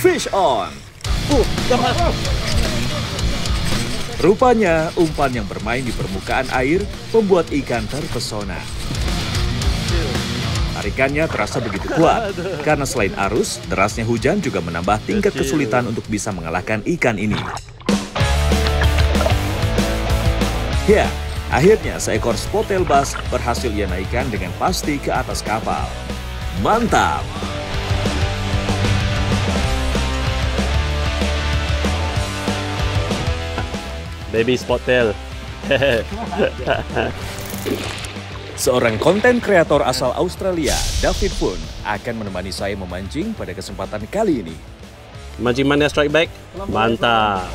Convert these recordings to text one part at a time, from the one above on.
Fish on. Rupanya umpan yang bermain di permukaan air membuat ikan terpesona. Tarikannya terasa begitu kuat, karena selain arus, derasnya hujan juga menambah tingkat kesulitan untuk bisa mengalahkan ikan ini. Ya, akhirnya seekor spotel bass berhasil ia naikkan dengan pasti ke atas kapal. Mantap! Baby spotel. Seorang konten kreator asal Australia, David pun akan menemani saya memancing pada kesempatan kali ini. Mancing mana strike back? Mantap.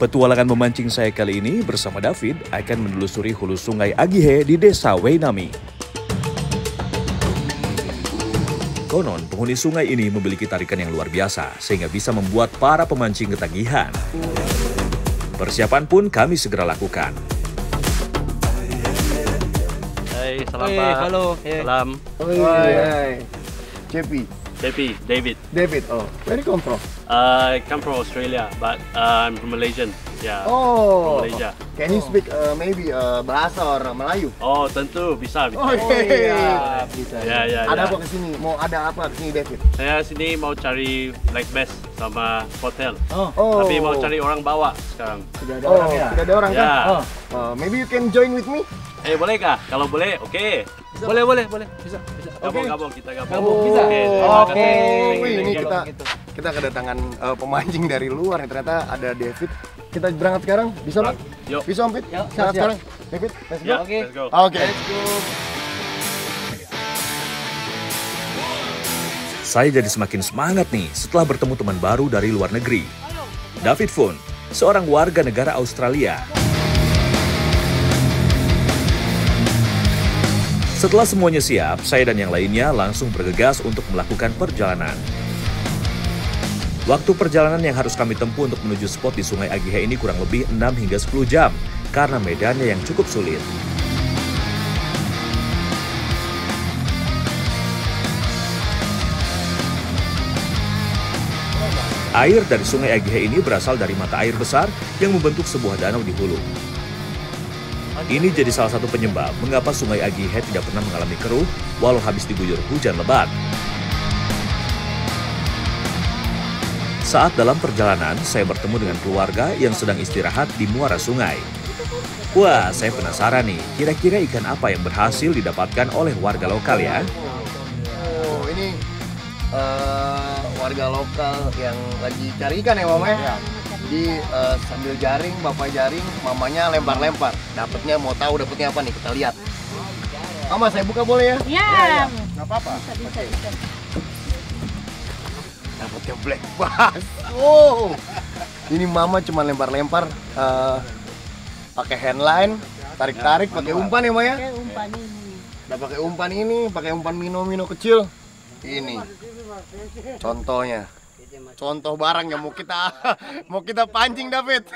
Petualangan memancing saya kali ini bersama David akan menelusuri hulu sungai Agihe di desa Weinami. Konon, penghuni sungai ini memiliki tarikan yang luar biasa, sehingga bisa membuat para pemancing ketagihan. Persiapan pun kami segera lakukan. Hai, salam Pak. Halo. Salam. Hai. JP, David. David. Oh, where you come from? I come from Australia, but I'm from Malaysian. Yeah. Oh. From Malaysia. Can you speak maybe bahasa or Melayu? Oh, tentu bisa. Oh, iya. Bisa. Ya. Ada apa kesini? Mau ada apa kesini, David? Saya sini mau cari black bass sama hotel. Oh. Tapi mau cari orang bawa sekarang. Sudah ada orang ya? Sudah ada orang kan? Ya. Maybe you can join with me? Boleh kah? Kalau boleh, oke. Boleh. Bisa. Gabung, kita gabung. Gabung. Bisa. Oke. Wih, ini kita kedatangan pemancing dari luar. Ternyata ada David. Kita berangkat sekarang? Bisa, Pak? Yuk. Bisa, Om Pit? Berangkat sekarang? David, let's go. Ya, let's go. Oke. Saya jadi semakin semangat nih setelah bertemu teman baru dari luar negeri. David Fun, seorang warga negara Australia. Setelah semuanya siap, saya dan yang lainnya langsung bergegas untuk melakukan perjalanan. Waktu perjalanan yang harus kami tempuh untuk menuju spot di Sungai Agihe ini kurang lebih 6 hingga 10 jam, karena medannya yang cukup sulit. Air dari Sungai Agihe ini berasal dari mata air besar yang membentuk sebuah danau di hulu. Ini jadi salah satu penyebab mengapa Sungai Agihe tidak pernah mengalami keruh walau habis diguyur hujan lebat. Saat dalam perjalanan, saya bertemu dengan keluarga yang sedang istirahat di muara sungai. Wah, saya penasaran nih, kira-kira ikan apa yang berhasil didapatkan oleh warga lokal ya? Oh, ini warga lokal yang lagi cari ikan ya, Mama ya? Jadi sambil jaring, bapak jaring, mamanya lempar-lempar. Dapatnya mau tahu dapatnya apa nih, kita lihat. Mama, saya buka boleh ya? Ya. Nggak apa-apa. Bisa. Dapatnya black bass. Oh, ini mama cuma lempar-lempar, pakai handline, tarik-tarik, pakai umpan ya, Maya? Pakai umpan ini. Udah pakai umpan ini, pakai umpan mino-mino kecil. Ini contohnya. Contoh barang yang mau kita pancing, David.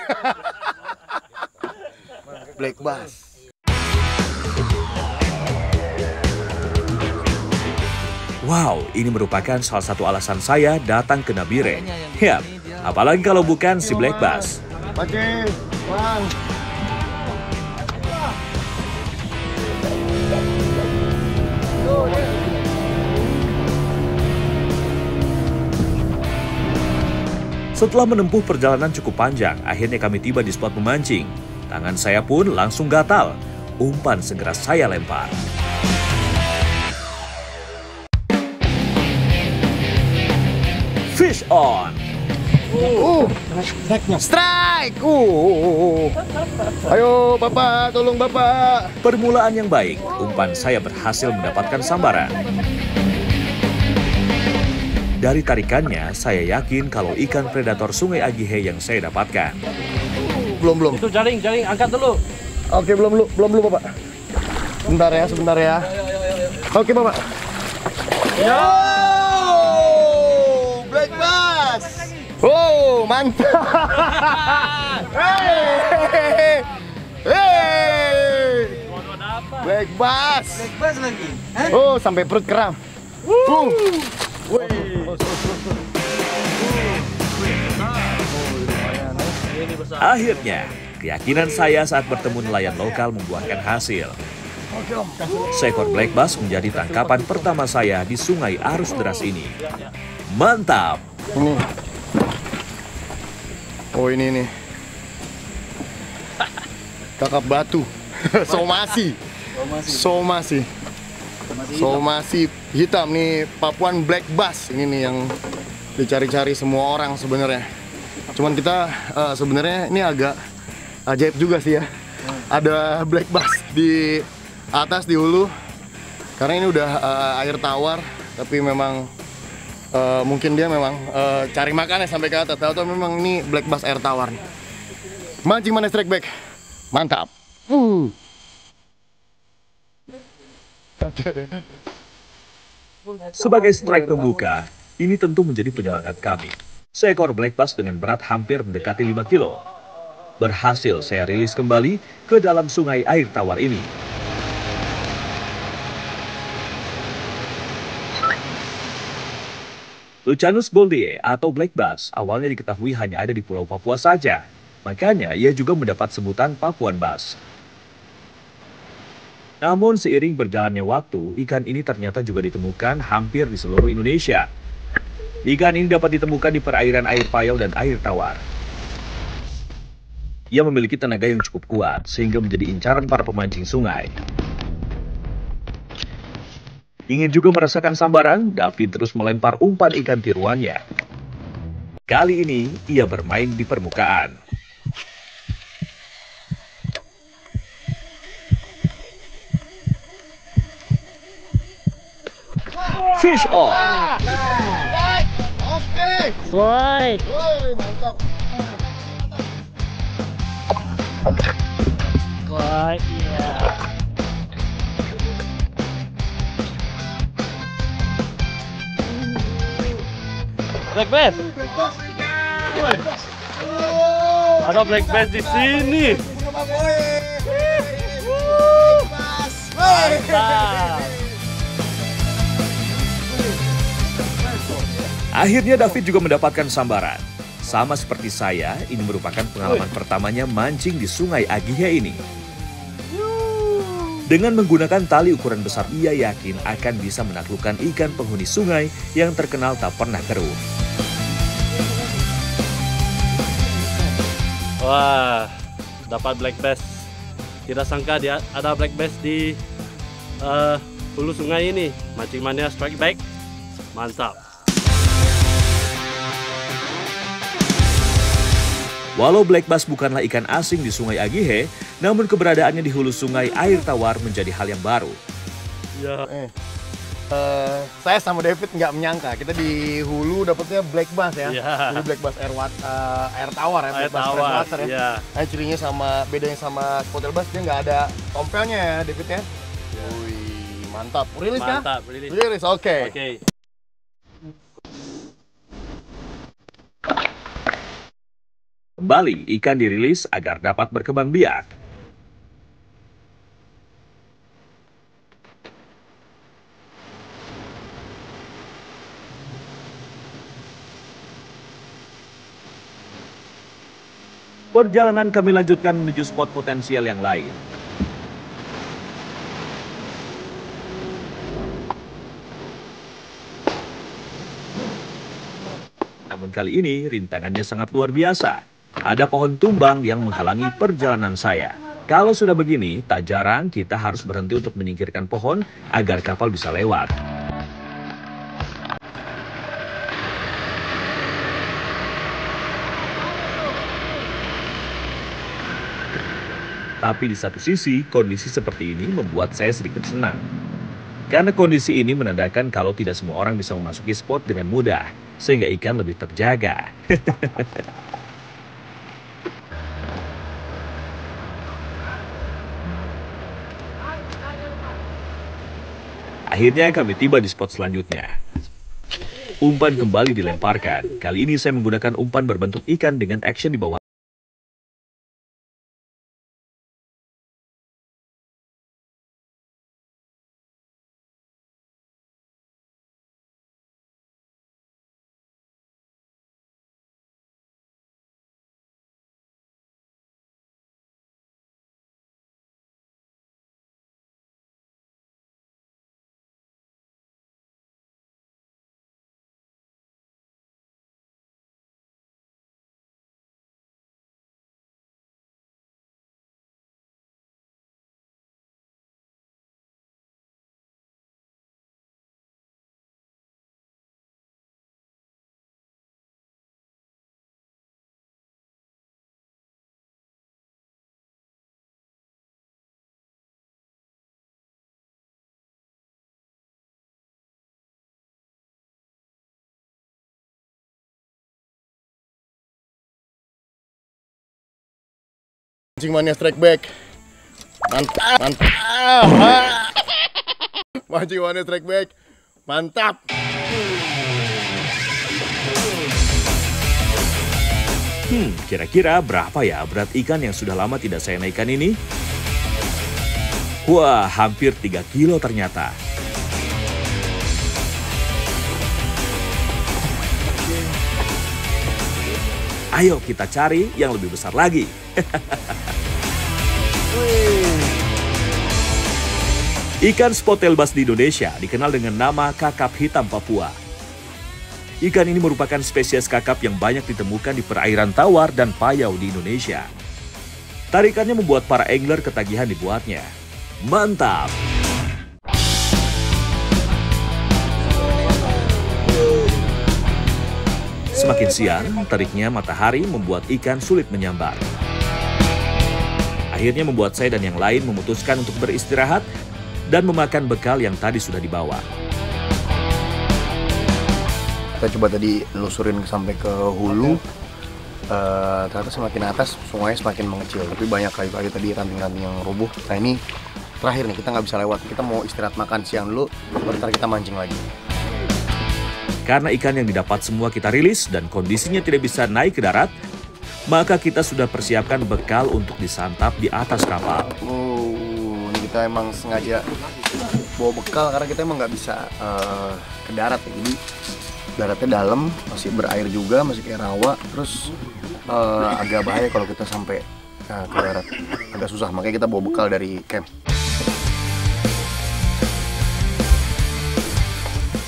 Black bass. Wow, ini merupakan salah satu alasan saya datang ke Nabire. Yap, apalagi kalau bukan si black bass. Pancing, Bang. Setelah menempuh perjalanan cukup panjang, akhirnya kami tiba di spot memancing. Tangan saya pun langsung gatal. Umpan segera saya lempar. Fish on! Strike! Ayo, Bapak, tolong Bapak. Permulaan yang baik, umpan saya berhasil mendapatkan sambaran. Dari tarikannya, saya yakin kalau ikan predator Sungai Agihe yang saya dapatkan. Belum. Itu jaring, angkat dulu. Oke, belum dulu, Bapak. Sebentar ya. Oke, Bapak. Yo! Black bass. Oh, mantap. Hey. Hey. Black bass. Black bass lagi. Hah? Oh, sampai perut kram. Akhirnya, keyakinan saya saat bertemu nelayan lokal membuahkan hasil. Seekor black bass menjadi tangkapan pertama saya di sungai arus deras ini. Mantap! Ini. Oh, ini nih. Kakap batu. Somasi. Somasi hitam nih, Papuan black bass. Ini nih yang dicari-cari semua orang sebenarnya. Cuman kita sebenarnya ini agak ajaib juga sih ya. Ada black bass di atas di hulu. Karena ini udah air tawar, tapi memang mungkin dia memang cari makannya sampai ke atas. Tahu-tahu memang ini black bass air tawar nih. Mancing mana strike back. Mantap. Sebagai strike pembuka, ini tentu menjadi penyemangat kami. Seekor black bass dengan berat hampir mendekati 5 kilo. Berhasil saya rilis kembali ke dalam sungai air tawar ini. Lucanus boldie atau black bass awalnya diketahui hanya ada di Pulau Papua saja. Makanya ia juga mendapat sebutan Papuan bass. Namun seiring berjalannya waktu, ikan ini ternyata juga ditemukan hampir di seluruh Indonesia. Ikan ini dapat ditemukan di perairan air payau dan air tawar. Ia memiliki tenaga yang cukup kuat sehingga menjadi incaran para pemancing sungai. Ingin juga merasakan sambaran, David terus melempar umpan ikan tiruannya. Kali ini ia bermain di permukaan. Fish on. Oke. Woi. Mantap. Woi, iya. Black bass. Ada black bass di sini. Mantap. Akhirnya David juga mendapatkan sambaran. Sama seperti saya, ini merupakan pengalaman pertamanya mancing di Sungai Agihe ini. Dengan menggunakan tali ukuran besar, ia yakin akan bisa menaklukkan ikan penghuni sungai yang terkenal tak pernah keruh. Wah, dapat black bass. Tidak sangka dia ada black bass di hulu sungai ini. Mancing mania strike back. Mantap. Walau black bass bukanlah ikan asing di Sungai Agihe, namun keberadaannya di hulu sungai air tawar menjadi hal yang baru. Ya. Saya sama David nggak menyangka kita di hulu dapetnya black bass ya. Yeah. Ini black bass air tawar ya, Air black bass tawar, freshwater ya. yeah. Nah, cirinya bedanya sama spotted bass, dia nggak ada tompelnya ya, David ya. Yeah. Wih, mantap. Rilis kah? Mantap, rilis. Rilis, oke. Oke. Kembali, ikan dirilis agar dapat berkembang biak. Perjalanan kami lanjutkan menuju spot potensial yang lain. Namun kali ini rintangannya sangat luar biasa. Ada pohon tumbang yang menghalangi perjalanan saya. Kalau sudah begini, tak jarang kita harus berhenti untuk menyingkirkan pohon agar kapal bisa lewat. Tapi di satu sisi, kondisi seperti ini membuat saya sedikit senang. Karena kondisi ini menandakan kalau tidak semua orang bisa memasuki spot dengan mudah, sehingga ikan lebih terjaga. Akhirnya kami tiba di spot selanjutnya. Umpan kembali dilemparkan. Kali ini saya menggunakan umpan berbentuk ikan dengan action di bawah. Mancing mania strike back. Mantap, mantap. Mancing mania strike back. Mantap. Kira-kira berapa ya berat ikan yang sudah lama tidak saya naikkan ini? Wah, hampir 3 kilo ternyata. Ayo kita cari yang lebih besar lagi. Ikan spotted bass di Indonesia dikenal dengan nama kakap hitam Papua. Ikan ini merupakan spesies kakap yang banyak ditemukan di perairan tawar dan payau di Indonesia. Tarikannya membuat para angler ketagihan dibuatnya. Mantap! Semakin siang, teriknya matahari membuat ikan sulit menyambar. Akhirnya membuat saya dan yang lain memutuskan untuk beristirahat dan memakan bekal yang tadi sudah dibawa. Kita coba tadi nelusurin sampai ke hulu. Ternyata semakin atas sungainya semakin mengecil. Tapi banyak kayu-kayu tadi, ranting-ranting yang rubuh. Nah ini terakhir nih, kita nggak bisa lewat. Kita mau istirahat makan siang dulu, baru ntar kita mancing lagi. Karena ikan yang didapat semua kita rilis dan kondisinya tidak bisa naik ke darat, maka kita sudah persiapkan bekal untuk disantap di atas kapal. Ini kita emang sengaja bawa bekal karena kita emang nggak bisa ke darat ya. Jadi daratnya dalam, masih berair juga, masih kayak rawa, terus agak bahaya kalau kita sampai ke darat. Agak susah, makanya kita bawa bekal dari camp.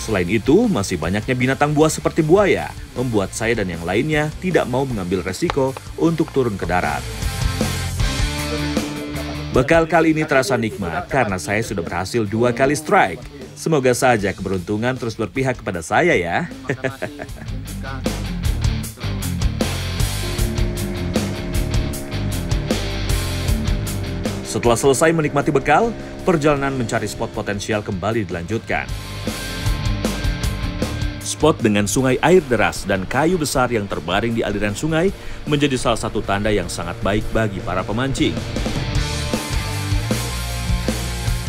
Selain itu, masih banyaknya binatang buas seperti buaya, membuat saya dan yang lainnya tidak mau mengambil resiko untuk turun ke darat. Bekal kali ini terasa nikmat karena saya sudah berhasil 2 kali strike. Semoga saja keberuntungan terus berpihak kepada saya ya. Setelah selesai menikmati bekal, perjalanan mencari spot potensial kembali dilanjutkan. Spot dengan sungai air deras dan kayu besar yang terbaring di aliran sungai menjadi salah satu tanda yang sangat baik bagi para pemancing.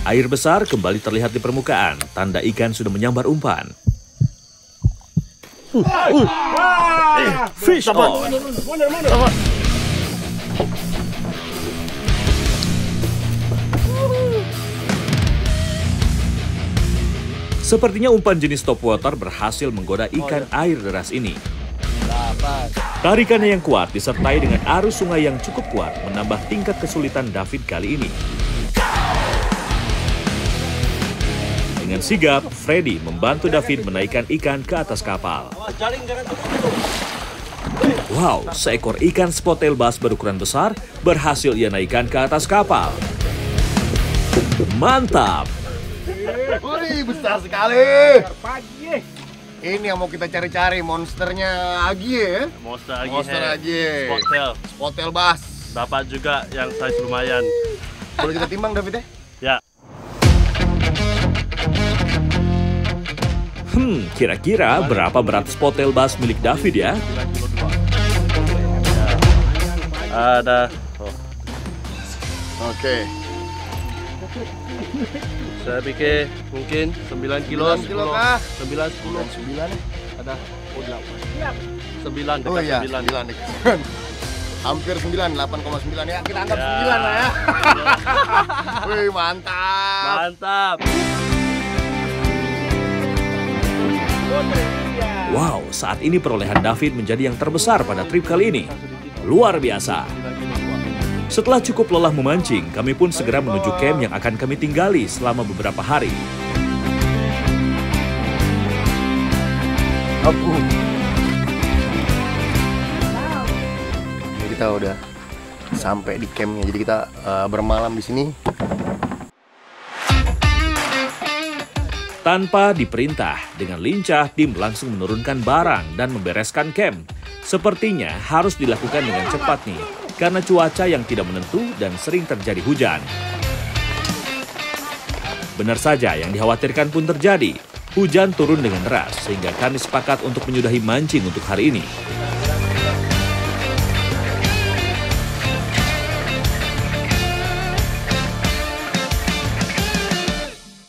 Air besar kembali terlihat di permukaan, tanda ikan sudah menyambar umpan. Fish on! Sepertinya umpan jenis topwater berhasil menggoda ikan air deras ini. Tarikannya yang kuat disertai dengan arus sungai yang cukup kuat menambah tingkat kesulitan David kali ini. Dengan sigap, Freddy membantu David menaikkan ikan ke atas kapal. Wow, seekor ikan spotted bass berukuran besar berhasil ia naikkan ke atas kapal. Mantap! Wih, besar sekali. Ini yang mau kita cari-cari, monsternya Agi ya? Monster Agi. Spotted bass. Dapat juga yang size lumayan. Boleh kita timbang David ya? Ya. Kira-kira berapa berat spotted bass milik David ya? Ada. Oke. Saya pikir mungkin 9 kilo. 9 kilo kah? 9, 10. 9. Ada 8. 9 dekat Oh iya, 9. 9 nih. Hampir 9, 8,9 ya. Kita anggap Ya. 9 lah ya. Wih, mantap. Mantap. Wow, saat ini perolehan David menjadi yang terbesar pada trip kali ini. Luar biasa. Setelah cukup lelah memancing, kami pun segera menuju camp yang akan kami tinggali selama beberapa hari. Jadi kita udah sampai di campnya. Jadi kita bermalam di sini. Tanpa diperintah, dengan lincah tim langsung menurunkan barang dan membereskan camp. Sepertinya harus dilakukan dengan cepat nih, karena cuaca yang tidak menentu dan sering terjadi hujan. Benar saja yang dikhawatirkan pun terjadi. Hujan turun dengan deras, sehingga kami sepakat untuk menyudahi mancing untuk hari ini.